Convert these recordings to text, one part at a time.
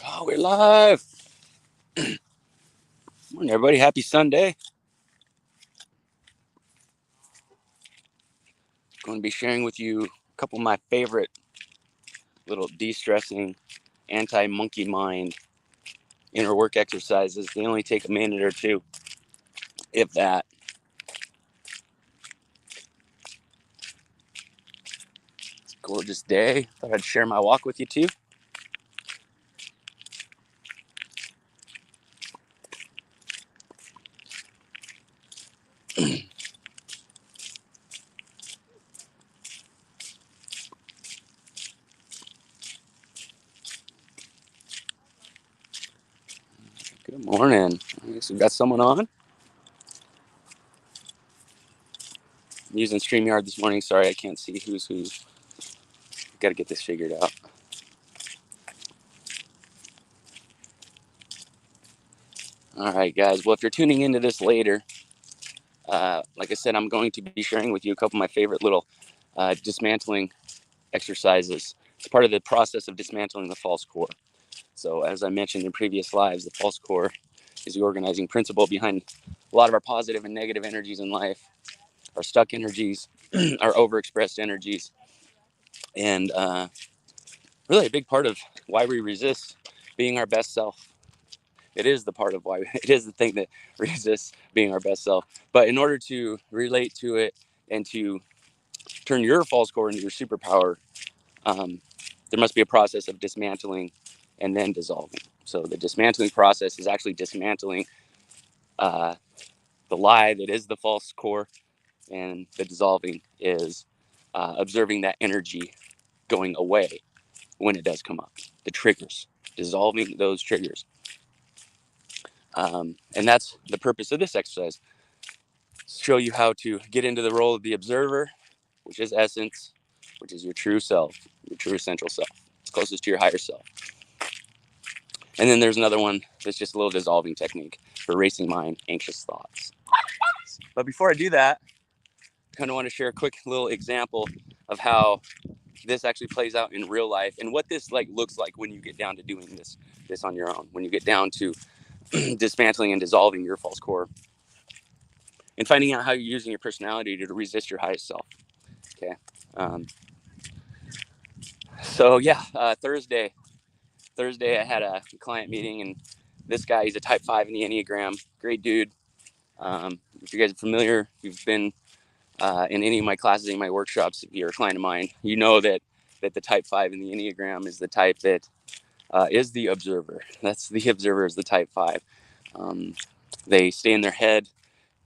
Oh, we're live. Morning, everybody. Happy Sunday. Going to be sharing with you a couple of my favorite little de-stressing, anti-monkey mind inner work exercises. They only take a minute or two, if that. It's a gorgeous day. Thought I'd share my walk with you too. Good morning. I guess we've got someone on. I'm using StreamYard this morning. Sorry, I can't see who's who. Got to get this figured out. All right, guys. Well, if you're tuning into this later, like I said, I'm going to be sharing with you a couple of my favorite little dismantling exercises. It's part of the process of dismantling the false core. So, as I mentioned in previous lives, the false core is the organizing principle behind a lot of our positive and negative energies in life, our stuck energies, our overexpressed energies, and really a big part of why we resist being our best self. It is the part of why it is the thing that resists being our best self. But in order to relate to it and to turn your false core into your superpower, there must be a process of dismantling and then dissolving. So the dismantling process is actually dismantling uh, the lie that is the false core, and the dissolving is observing that energy going away when it does come up. The triggers, dissolving those triggers. And that's the purpose of this exercise. Show you how to get into the role of the observer, which is essence, which is your true self, your true essential self. It's closest to your higher self. And then there's another one that's just a little dissolving technique for racing mind, anxious thoughts. But before I do that, I kind of want to share a quick little example of how this actually plays out in real life and what this like looks like when you get down to doing this on your own. When you get down to dismantling and dissolving your false core and finding out how you're using your personality to resist your highest self. Okay. Um, so yeah, Thursday I had a client meeting, and this guy, he's a type 5 in the Enneagram. Great dude. If you guys are familiar, if you've been in any of my classes, any of my workshops, if you're a client of mine, you know that the type 5 in the Enneagram is the type that is the observer. That's the observer, is the type 5. They stay in their head.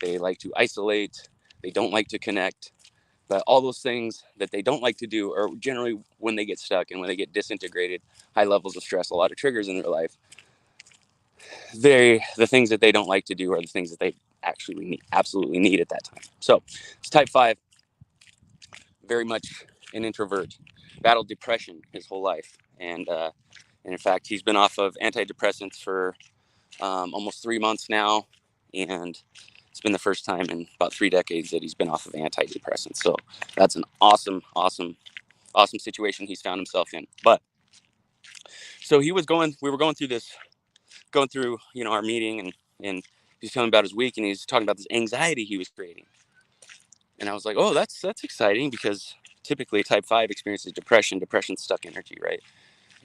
They like to isolate. They don't like to connect. But all those things that they don't like to do are generally when they get stuck and when they get disintegrated, high levels of stress, a lot of triggers in their life. The things that they don't like to do are the things that they actually absolutely need at that time. So it's type 5, very much an introvert, battled depression his whole life. And in fact, he's been off of antidepressants for almost 3 months now. And it's been the first time in about 3 decades that he's been off of antidepressants. So that's an awesome situation he's found himself in. But so we were going through, our meeting, and he's telling me about his week, and he's talking about this anxiety he was creating. And I was like, oh, that's exciting, because typically type 5 experiences depression stuck energy, right?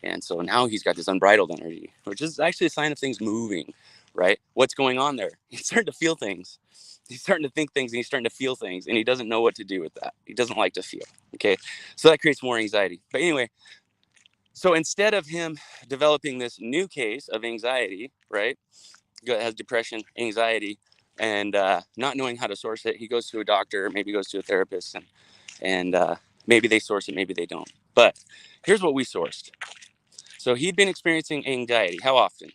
And so now he's got this unbridled energy, which is actually a sign of things moving, right? What's going on there? He's starting to feel things. He's starting to think things, and he's starting to feel things, and he doesn't know what to do with that. He doesn't like to feel. Okay. So that creates more anxiety. But anyway, so instead of him developing this new case of anxiety, right, has depression, anxiety, and not knowing how to source it, he goes to a doctor, maybe goes to a therapist, and maybe they source it, maybe they don't. But here's what we sourced. So he'd been experiencing anxiety. How often?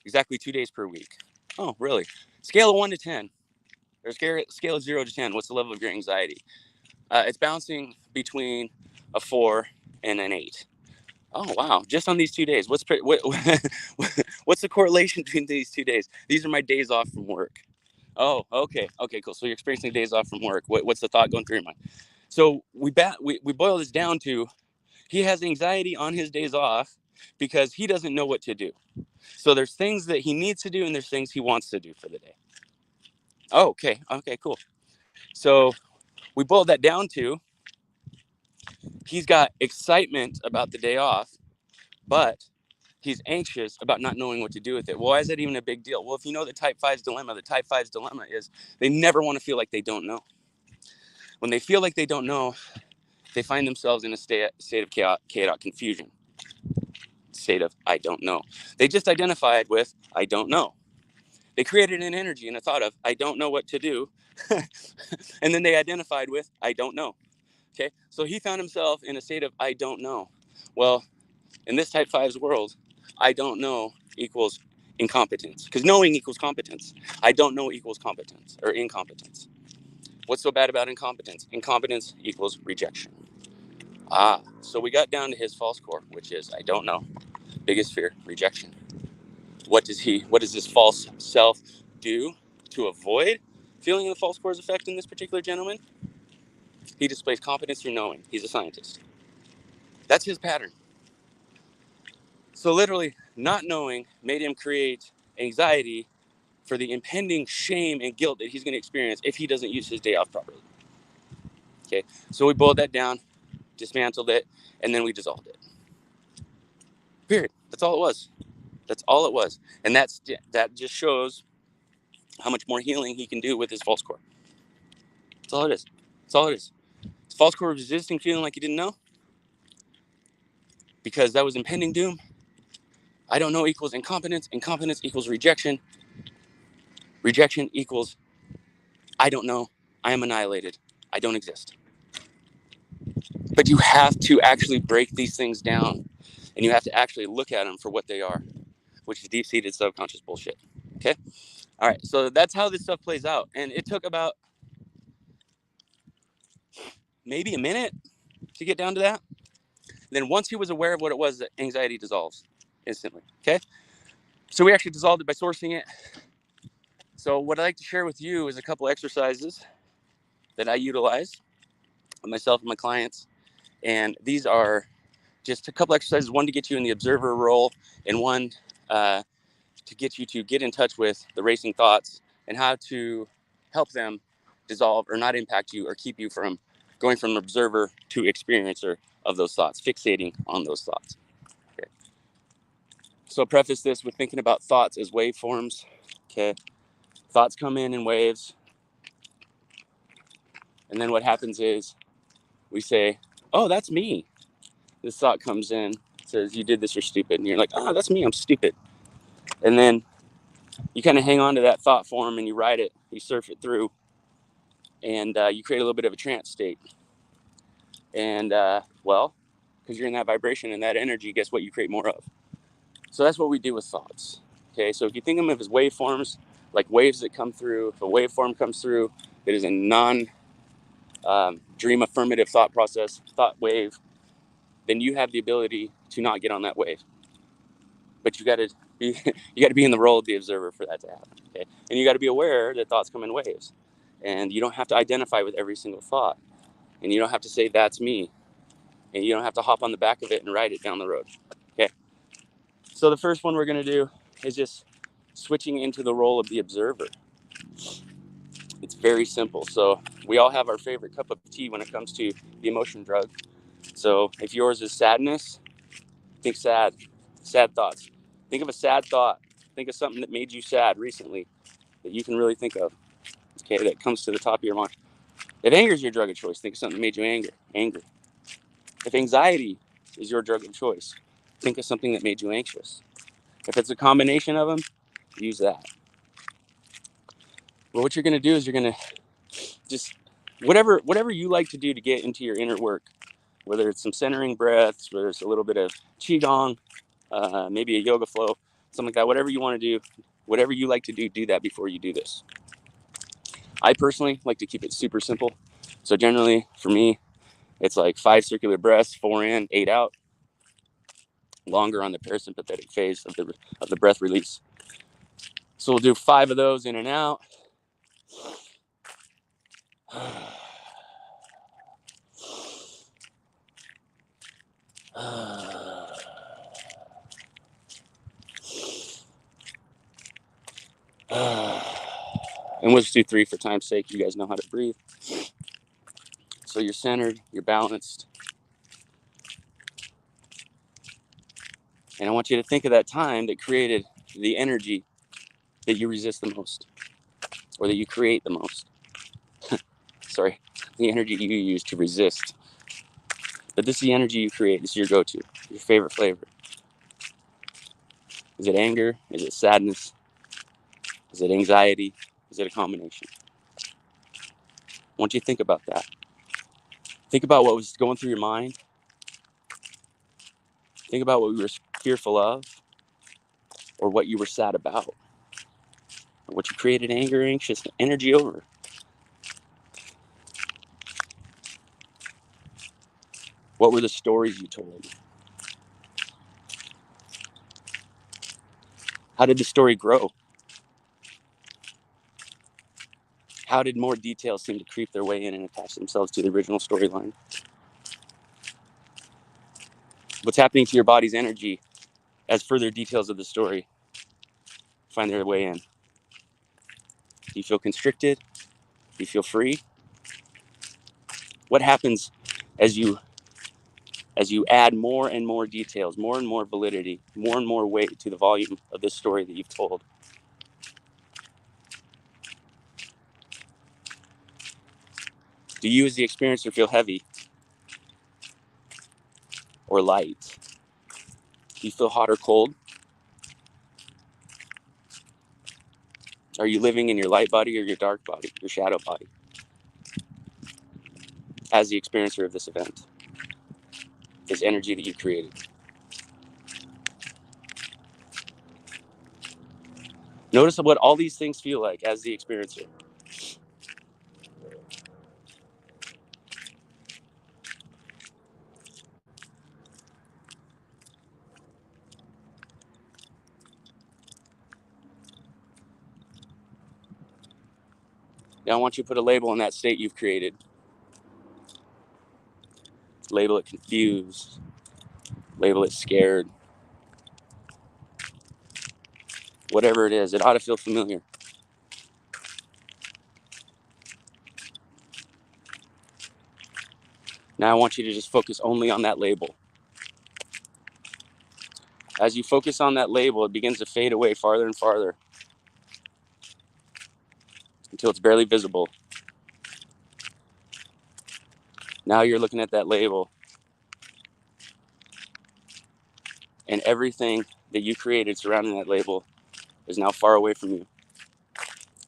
Exactly 2 days per week. Oh, really? Scale of 1 to 10, or scale of 0 to 10. What's the level of your anxiety? It's bouncing between a 4 and an 8. Oh, wow. Just on these 2 days. What's the correlation between these 2 days? These are my days off from work. Oh, okay. Okay, cool. So you're experiencing days off from work. What's the thought going through your mind? So we boil this down to, he has anxiety on his days off because he doesn't know what to do. So there's things that he needs to do and there's things he wants to do for the day. Oh, okay, cool. So we boiled that down to, he's got excitement about the day off, but he's anxious about not knowing what to do with it. Well, why is that even a big deal? Well, if you know the type 5's dilemma, the type 5's dilemma is they never want to feel like they don't know. When they feel like they don't know, they find themselves in a state of chaotic confusion. State of I don't know. They just identified with I don't know. They created an energy and a thought of I don't know what to do. And then they identified with I don't know. Okay, so he found himself in a state of I don't know. Well, in this type 5's world, I don't know equals incompetence, because knowing equals competence. I don't know equals competence or incompetence. What's so bad about incompetence? Incompetence equals rejection. So we got down to his false core, which is I don't know. Biggest fear, rejection. What does this false self do to avoid feeling the false core's effect in this particular gentleman? He displays competence through knowing. He's a scientist. That's his pattern. So literally, not knowing made him create anxiety for the impending shame and guilt that he's going to experience if he doesn't use his day off properly. Okay, so we boiled that down, dismantled it, and then we dissolved it. Period. That's all it was. That's all it was. And that just shows how much more healing he can do with his false core. That's all it is. That's all it is. His false core resisting feeling like he didn't know, because that was impending doom. I don't know equals incompetence. Incompetence equals rejection. Rejection equals I don't know. I am annihilated. I don't exist. But you have to actually break these things down, and you have to actually look at them for what they are, which is deep-seated subconscious bullshit. Okay? All right, so that's how this stuff plays out. And it took about maybe a minute to get down to that. Then once he was aware of what it was, the anxiety dissolves instantly. Okay? So we actually dissolved it by sourcing it. So what I'd like to share with you is a couple exercises that I utilize with myself and my clients. And these are just a couple exercises, one to get you in the observer role, and one to get you to get in touch with the racing thoughts and how to help them dissolve or not impact you or keep you from going from observer to experiencer of those thoughts, fixating on those thoughts. Okay. So preface this with thinking about thoughts as waveforms. Okay. Thoughts come in waves. And then what happens is we say, oh, that's me. This thought comes in, says, you did this, you're stupid. And you're like, oh, that's me, I'm stupid. And then you kind of hang on to that thought form and you ride it, you surf it through, and you create a little bit of a trance state. And well, because you're in that vibration and that energy, guess what you create more of? So that's what we do with thoughts. Okay, so if you think of them as waveforms, like waves that come through, if a waveform comes through that is a non-dream affirmative thought process, thought wave, then you have the ability to not get on that wave. But you got to be in the role of the observer for that to happen. Okay, and you got to be aware that thoughts come in waves, and you don't have to identify with every single thought, and you don't have to say that's me, and you don't have to hop on the back of it and ride it down the road. Okay, so the first one we're going to do is just switching into the role of the observer. It's very simple. So we all have our favorite cup of tea when it comes to the emotion drug. So if yours is sadness, think sad thoughts. Think of a sad thought. Think of something that made you sad recently that you can really think of. Okay, that comes to the top of your mind. If anger is your drug of choice, think of something that made you angry. If anxiety is your drug of choice, think of something that made you anxious. If it's a combination of them, use that. But what you're going to do is you're going to just whatever you like to do to get into your inner work, whether it's some centering breaths, whether it's a little bit of qigong, maybe a yoga flow, something like that. Whatever you want to do, whatever you like to do that before you do this. I personally like to keep it super simple. So generally, for me, it's like 5 circular breaths, 4 in, 8 out. Longer on the parasympathetic phase of the breath release. So we'll do 5 of those in and out. And we'll just do 3 for time's sake. You guys know how to breathe. So you're centered, you're balanced. And I want you to think of that time that created the energy that you resist the most, or that you create the most. Sorry, the energy you use to resist. But this is the energy you create. This is your go-to, your favorite flavor. Is it anger? Is it sadness? Is it anxiety? Is it a combination? I want you to think about that. Think about what was going through your mind. Think about what you were fearful of, or what you were sad about, or what you created anger, anxious energy over. What were the stories you told? How did the story grow? How did more details seem to creep their way in and attach themselves to the original storyline? What's happening to your body's energy as further details of the story find their way in? Do you feel constricted? Do you feel free? What happens as you add more and more details, more and more validity, more and more weight to the volume of this story that you've told? Do you as the experiencer feel heavy or light? Do you feel hot or cold? Are you living in your light body or your dark body, your shadow body, as the experiencer of this event, this energy that you created? Notice what all these things feel like as the experiencer. Now I want you to put a label on that state you've created. Label it confused. Label it scared. Whatever it is, it ought to feel familiar. Now I want you to just focus only on that label. As you focus on that label, it begins to fade away farther and farther until it's barely visible. Now you're looking at that label, and everything that you created surrounding that label is now far away from you.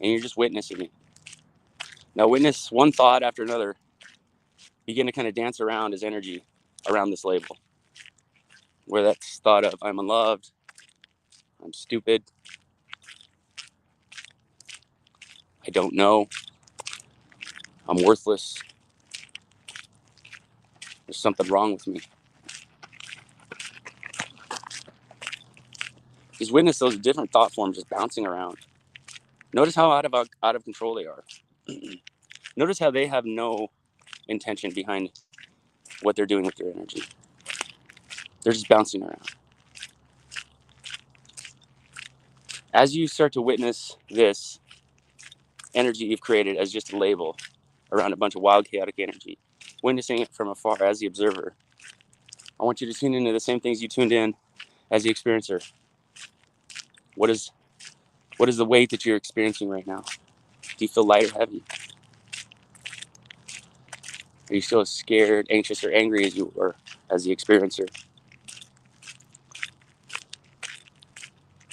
And you're just witnessing it. Now witness one thought after another begin to kind of dance around as energy around this label. Where that's thought of, I'm unloved, I'm stupid, I don't know, I'm worthless, there's something wrong with me. Just witness those different thought forms just bouncing around. Notice how out of control they are. Notice how they have no intention behind what they're doing with their energy. They're just bouncing around. As you start to witness this energy you've created as just a label around a bunch of wild, chaotic energy, witnessing it from afar as the observer, I want you to tune into the same things you tuned in as the experiencer. What is the weight that you're experiencing right now? Do you feel light or heavy? Are you still as scared, anxious, or angry as you were as the experiencer?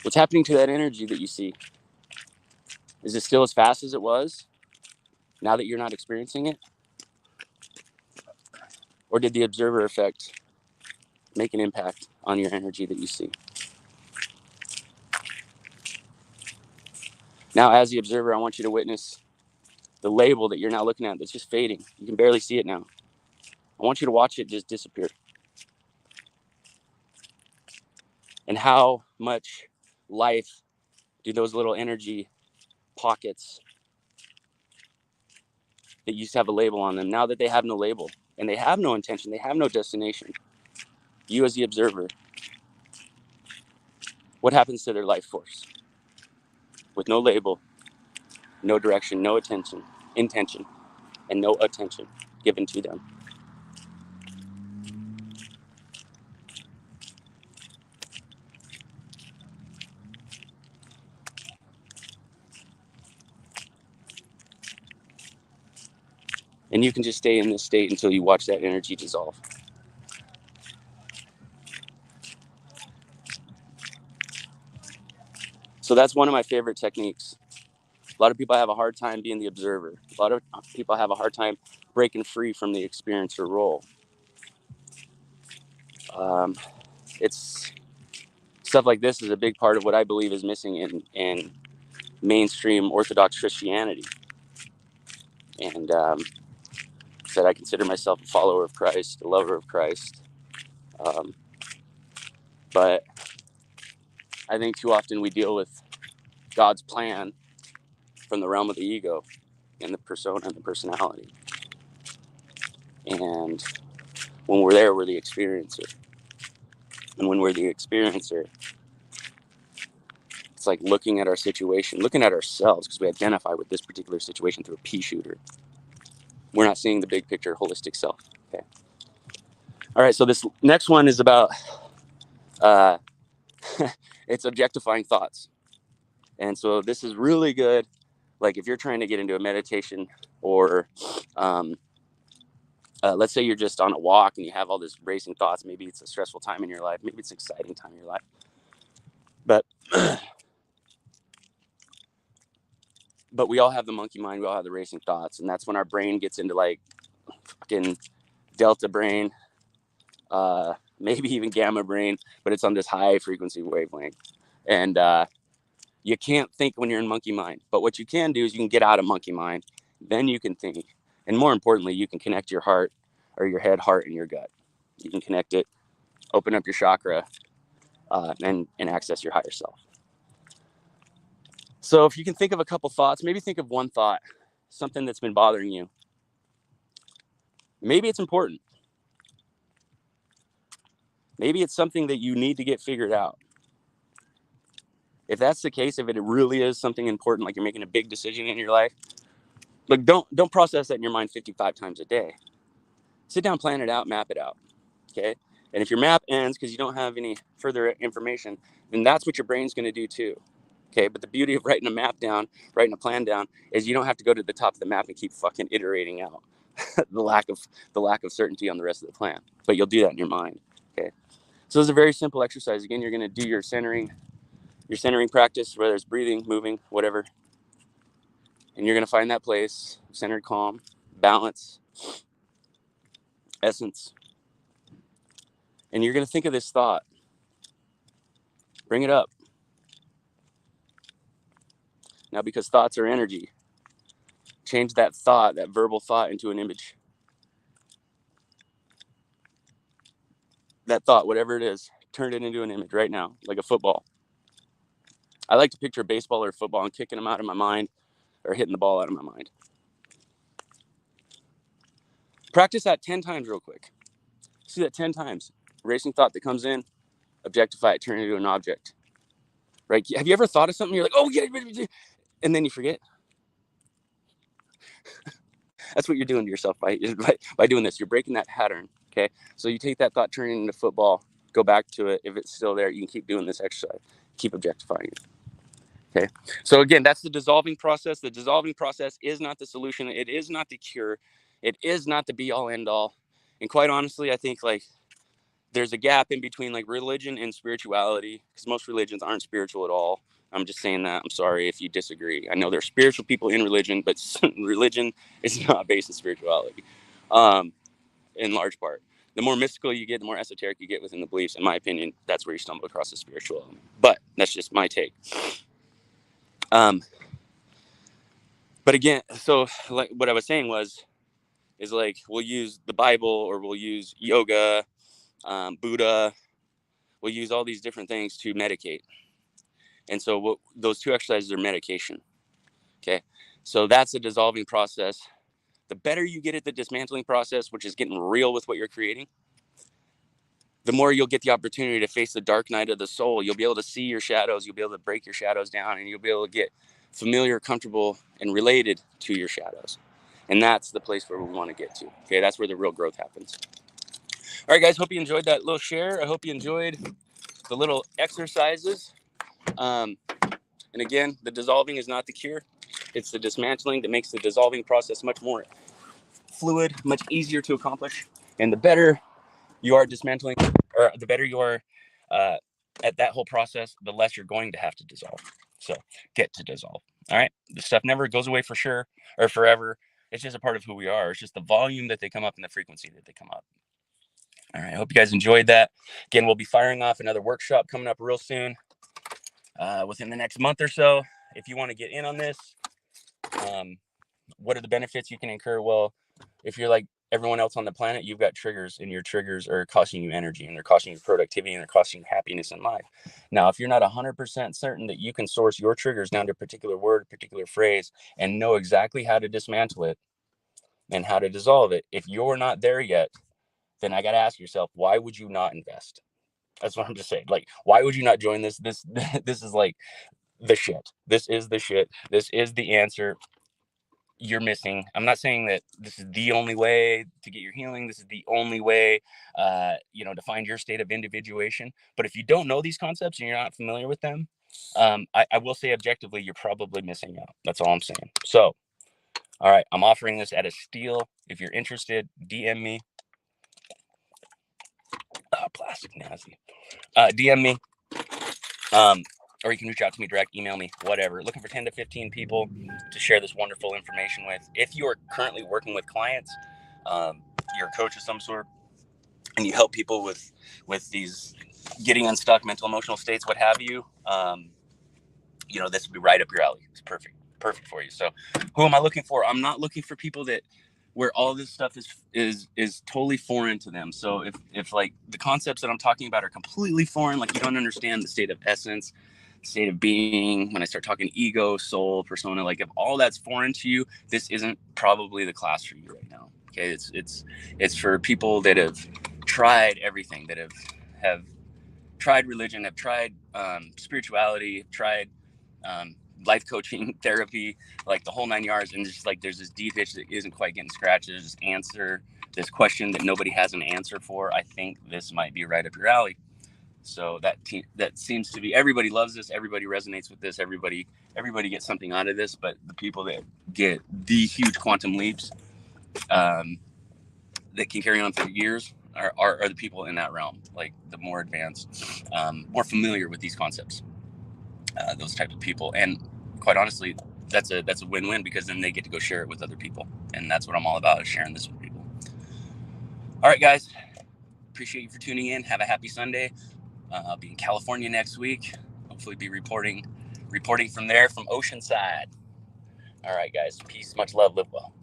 What's happening to that energy that you see? Is it still as fast as it was now that you're not experiencing it? Or did the observer effect make an impact on your energy that you see? Now, as the observer, I want you to witness the label that you're now looking at that's just fading. You can barely see it now. I want you to watch it just disappear. And how much life do those little energy pockets that used to have a label on them, now that they have no label and they have no intention, they have no destination, you as the observer, what happens to their life force with no label, no direction, no intention, and no attention given to them. And you can just stay in this state until you watch that energy dissolve. So that's one of my favorite techniques. A lot of people have a hard time being the observer. A lot of people have a hard time breaking free from the experiencer role. It's stuff like this is a big part of what I believe is missing in mainstream Orthodox Christianity. And said I consider myself a follower of Christ, a lover of Christ. But I think too often we deal with God's plan from the realm of the ego and the persona and the personality. And when we're there, we're the experiencer. And when we're the experiencer, it's like looking at our situation, looking at ourselves, because we identify with this particular situation through a pea shooter. We're not seeing the big picture, holistic self. Okay. All right. So this next one is about uh, it's objectifying thoughts. And so this is really good. Like if you're trying to get into a meditation or um, let's say you're just on a walk and you have all this racing thoughts. Maybe it's a stressful time in your life. Maybe it's an exciting time in your life. But we all have the monkey mind. We all have the racing thoughts. And that's when our brain gets into like fucking delta brain, maybe even gamma brain, but it's on this high frequency wavelength. And you can't think when you're in monkey mind. But what you can do is you can get out of monkey mind. Then you can think. And more importantly, you can connect your heart or your head, heart, and your gut. You can connect it, open up your chakra, and access your higher self. So if you can think of a couple thoughts, maybe think of one thought, something that's been bothering you. Maybe it's important. Maybe it's something that you need to get figured out. If that's the case, if it really is something important, like you're making a big decision in your life, like don't process that in your mind 55 times a day. Sit down, plan it out, map it out. Okay. And if your map ends because you don't have any further information, then that's what your brain's going to do too. Okay. But the beauty of writing a map down, writing a plan down, is you don't have to go to the top of the map and keep fucking iterating out the lack of certainty on the rest of the plan. But you'll do that in your mind. Okay. So it's a very simple exercise. Again, you're going to do your centering practice, whether it's breathing, moving, whatever. And you're going to find that place, centered, calm, balance, essence. And you're going to think of this thought. Bring it up. Now, because thoughts are energy, change that thought, that verbal thought, into an image. That thought, whatever it is, turn it into an image right now, like a football. I like to picture a baseball or a football and kicking them out of my mind or hitting the ball out of my mind. Practice that 10 times real quick. See that 10 times. Racing thought that comes in, objectify it, turn it into an object. Right? Have you ever thought of something? You're like, oh, yeah, and then you forget. That's what you're doing to yourself by doing this. You're breaking that pattern. Okay. So you take that thought, turn it into football, go back to it. If it's still there, you can keep doing this exercise. Keep objectifying it. Okay. So again, that's the dissolving process. The dissolving process is not the solution. It is not the cure. It is not the be all end all. And quite honestly, I think like there's a gap in between like religion and spirituality, because most religions aren't spiritual at all. I'm just saying that. I'm sorry if you disagree. I know there's spiritual people in religion, but religion is not based in spirituality, in large part. The more mystical you get, the more esoteric you get within the beliefs. In my opinion, that's where you stumble across the spiritual element. But that's just my take. But again, so like what I was saying is like we'll use the Bible or we'll use yoga, Buddha. We'll use all these different things to medicate. And so those two exercises are medication. Okay. So that's the dissolving process. The better you get at the dismantling process, which is getting real with what you're creating, the more you'll get the opportunity to face the dark night of the soul. You'll be able to see your shadows. You'll be able to break your shadows down, and you'll be able to get familiar, comfortable, and related to your shadows. And that's the place where we want to get to. Okay, that's where the real growth happens. All right, guys, hope you enjoyed that little share. I hope you enjoyed the little exercises. And again, the dissolving is not the cure. It's the dismantling that makes the dissolving process much more fluid, much easier to accomplish. And the better you are dismantling, or the better you are at that whole process, the less you're going to have to dissolve. So get to dissolve. All right. The stuff never goes away for sure or forever. It's just a part of who we are. It's just the volume that they come up and the frequency that they come up. All right. I hope you guys enjoyed that. Again, we'll be firing off another workshop coming up real soon, within the next month or so. If you want to get in on this, what are the benefits you can incur? Well, if you're like everyone else on the planet, you've got triggers, and your triggers are costing you energy, and they're costing you productivity, and they're costing you happiness in life. Now, if you're not 100% certain that you can source your triggers down to a particular word, a particular phrase, and know exactly how to dismantle it and how to dissolve it, if you're not there yet, then I got to ask yourself, why would you not invest? That's what I'm just saying. Like, why would you not join this? This is like the shit. This is the shit. This is the answer you're missing. I'm not saying that this is the only way to get your healing. This is the only way, to find your state of individuation. But if you don't know these concepts and you're not familiar with them, I will say objectively, you're probably missing out. That's all I'm saying. So, all right, I'm offering this at a steal. If you're interested, DM me. Plastic nasty. DM me. Or you can reach out to me direct, email me, whatever. Looking for 10 to 15 people to share this wonderful information with. If you are currently working with clients, you're a coach of some sort, and you help people with these getting unstuck mental, emotional states, what have you, this would be right up your alley. It's perfect for you. So who am I looking for? I'm not looking for people that where all this stuff is totally foreign to them. So if like the concepts that I'm talking about are completely foreign, like you don't understand the state of essence, state of being, when I start talking ego, soul, persona, like if all that's foreign to you, this isn't probably the class for you right now. Okay, it's for people that have tried everything, that have tried religion, have tried spirituality, tried life coaching, therapy, like the whole 9 yards, and just like there's this deep itch that isn't quite getting scratched. There's this answer, this question that nobody has an answer for. I think this might be right up your alley. So that seems to be, everybody loves this, everybody resonates with this, everybody gets something out of this. But the people that get the huge quantum leaps, that can carry on for years, are the people in that realm, like the more advanced, more familiar with these concepts, those types of people. And quite honestly, that's a win-win, because then they get to go share it with other people, and that's what I'm all about, is sharing this with people. All right, guys, appreciate you for tuning in. Have a happy Sunday. I'll be in California next week. Hopefully be reporting from there, from Oceanside. All right, guys, peace, much love, live well.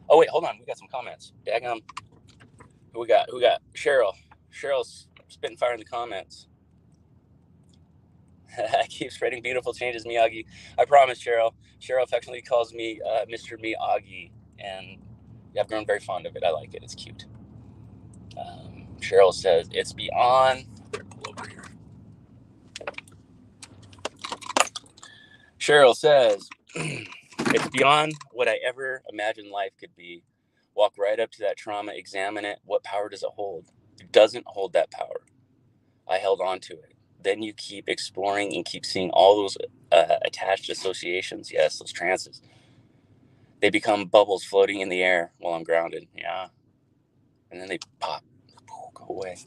Oh wait, hold on, we got some comments. Daggum. Who we got? Cheryl's spitting fire in the comments. I keep spreading beautiful changes, Miyagi. I promise, Cheryl. Cheryl affectionately calls me Mr. Miyagi, and I've grown very fond of it. I like it. It's cute. Cheryl says, it's beyond... Over here. Cheryl says, it's beyond what I ever imagined life could be. Walk right up to that trauma, examine it. What power does it hold? It doesn't hold that power. I held on to it. Then you keep exploring and keep seeing all those attached associations. Yes, those trances. They become bubbles floating in the air while I'm grounded. Yeah. And then they pop. Go away.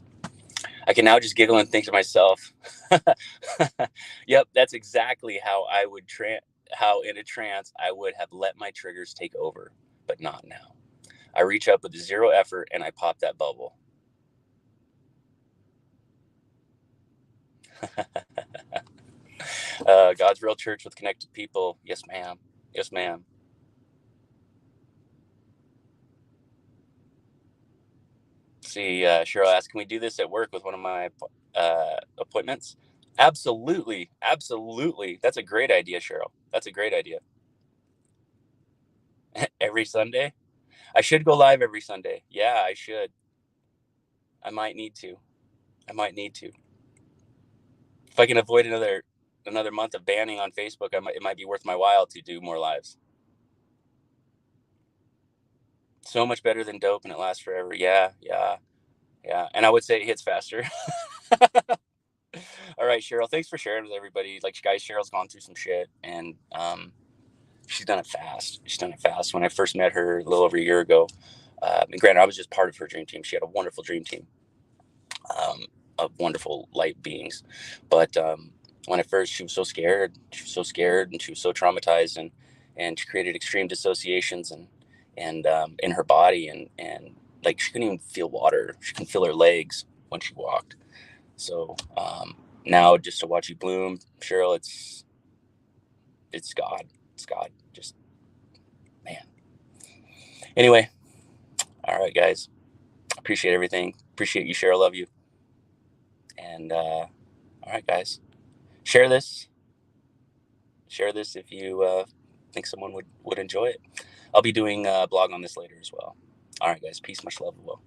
I can now just giggle and think to myself, yep, that's exactly how I would how in a trance I would have let my triggers take over, but not now. I reach up with zero effort and I pop that bubble. God's real church with connected people. Yes, ma'am. Yes, ma'am. See, Cheryl asked, can we do this at work with one of my appointments? Absolutely. Absolutely. That's a great idea, Cheryl. That's a great idea. Every Sunday? I should go live every Sunday. Yeah, I should. I might need to. If I can avoid another another month of banning on Facebook, it might be worth my while to do more lives. So much better than dope, and it lasts forever. Yeah. And I would say it hits faster. All right, Cheryl, thanks for sharing with everybody. Like, guys, Cheryl's gone through some shit, and she's done it fast. She's done it fast. When I first met her a little over a year ago, and granted, I was just part of her dream team. She had a wonderful dream team, of wonderful light beings. But when at first, she was so scared. She was so scared, and she was so traumatized, and she created extreme dissociations and in her body, and like she couldn't even feel water. She couldn't feel her legs when she walked. So now, just to watch you bloom, Cheryl, it's God. It's God. Just, man. Anyway, all right, guys. Appreciate everything. Appreciate you, Cheryl. Love you. And all right, guys. Share this. Share this if you think someone would enjoy it. I'll be doing a blog on this later as well. All right, guys. Peace, much love, well.